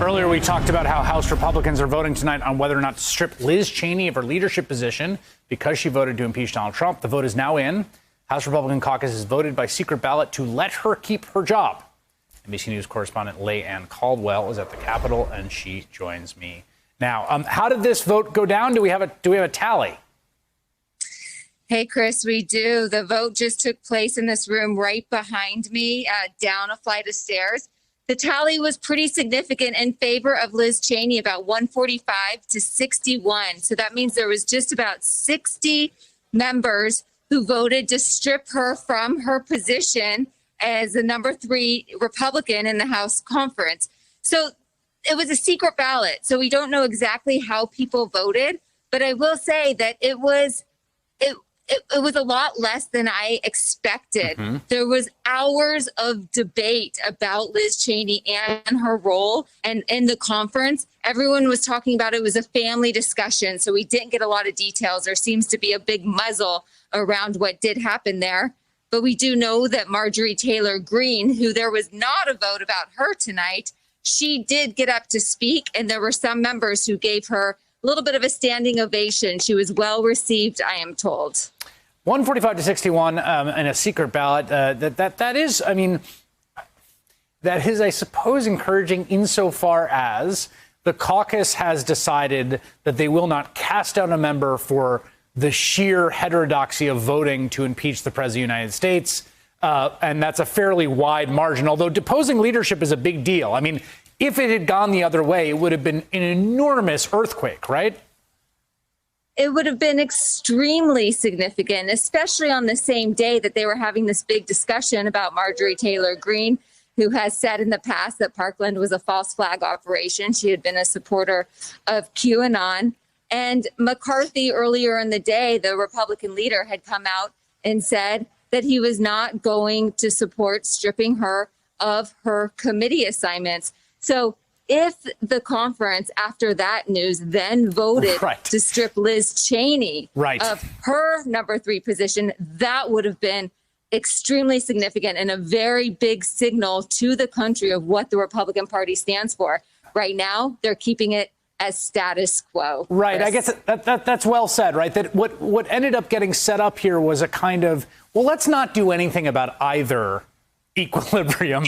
Earlier, we talked about how House Republicans are voting tonight on whether or not to strip Liz Cheney of her leadership position because she voted to impeach Donald Trump. The vote is now in. House Republican caucus has voted by secret ballot to let her keep her job. NBC News correspondent Leigh Ann Caldwell is at the Capitol, and she joins me now. How did this vote go down? Do we have a tally? Hey, Chris, we do. The vote just took place in this room right behind me, down a flight of stairs. The tally was pretty significant in favor of Liz Cheney, about 145 to 61. So that means there was just about 60 members who voted to strip her from her position as the number 3 Republican in the House conference. So it was a secret ballot. So we don't know exactly how people voted, but I will say that it was a lot less than I expected. Mm-hmm. There was hours of debate about Liz Cheney and her role. And in the conference, everyone was talking about it was a family discussion. So we didn't get a lot of details. There seems to be a big muzzle around what did happen there. But we do know that Marjorie Taylor Greene, who there was not a vote about her tonight, she did get up to speak. And there were some members who gave her a little bit of a standing ovation. She was well received, I am told. 145 to 61 in a secret ballot. That is, I suppose, encouraging insofar as the caucus has decided that they will not cast out a member for the sheer heterodoxy of voting to impeach the president of the United States. And that's a fairly wide margin, although deposing leadership is a big deal. I mean, if it had gone the other way, it would have been an enormous earthquake, right? It would have been extremely significant, especially on the same day that they were having this big discussion about Marjorie Taylor Greene, who has said in the past that Parkland was a false flag operation. She had been a supporter of QAnon. And McCarthy, earlier in the day, the Republican leader, had come out and said that he was not going to support stripping her of her committee assignments. So if the conference after that news then voted to strip Liz Cheney of her number 3 position, that would have been extremely significant and a very big signal to the country of what the Republican Party stands for. Right now, they're keeping it as status quo. Right. I guess that's well said, right? That what ended up getting set up here was a kind of, well, let's not do anything about either equilibrium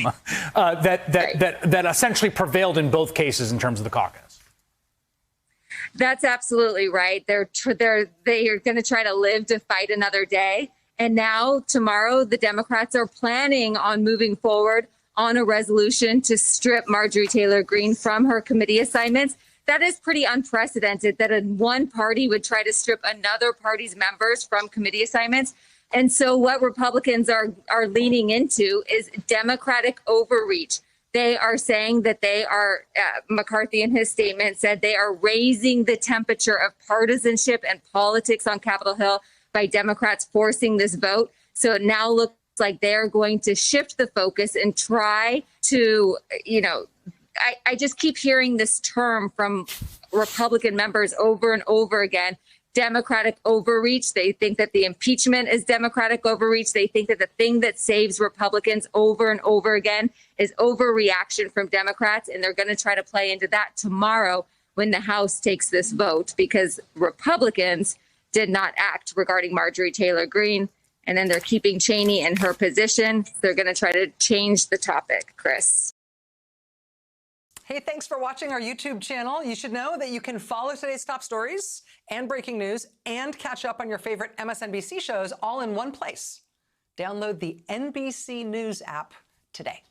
that essentially prevailed in both cases in terms of the caucus. That's absolutely right. They are going to try to live to fight another day. And now tomorrow, the Democrats are planning on moving forward on a resolution to strip Marjorie Taylor Greene from her committee assignments. That is pretty unprecedented that one party would try to strip another party's members from committee assignments. And so what Republicans are leaning into is Democratic overreach. They are saying that they are, McCarthy in his statement said they are raising the temperature of partisanship and politics on Capitol Hill by Democrats forcing this vote. So it now looks like they're going to shift the focus and try to, I just keep hearing this term from Republican members over and over again. Democratic overreach. They think that the impeachment is Democratic overreach. They think that the thing that saves Republicans over and over again is overreaction from Democrats. And they're going to try to play into that tomorrow when the House takes this vote, because Republicans did not act regarding Marjorie Taylor Greene. And then they're keeping Cheney in her position. They're going to try to change the topic, Chris. Hey, thanks for watching our YouTube channel. You should know that you can follow today's top stories and breaking news and catch up on your favorite MSNBC shows all in one place. Download the NBC News app today.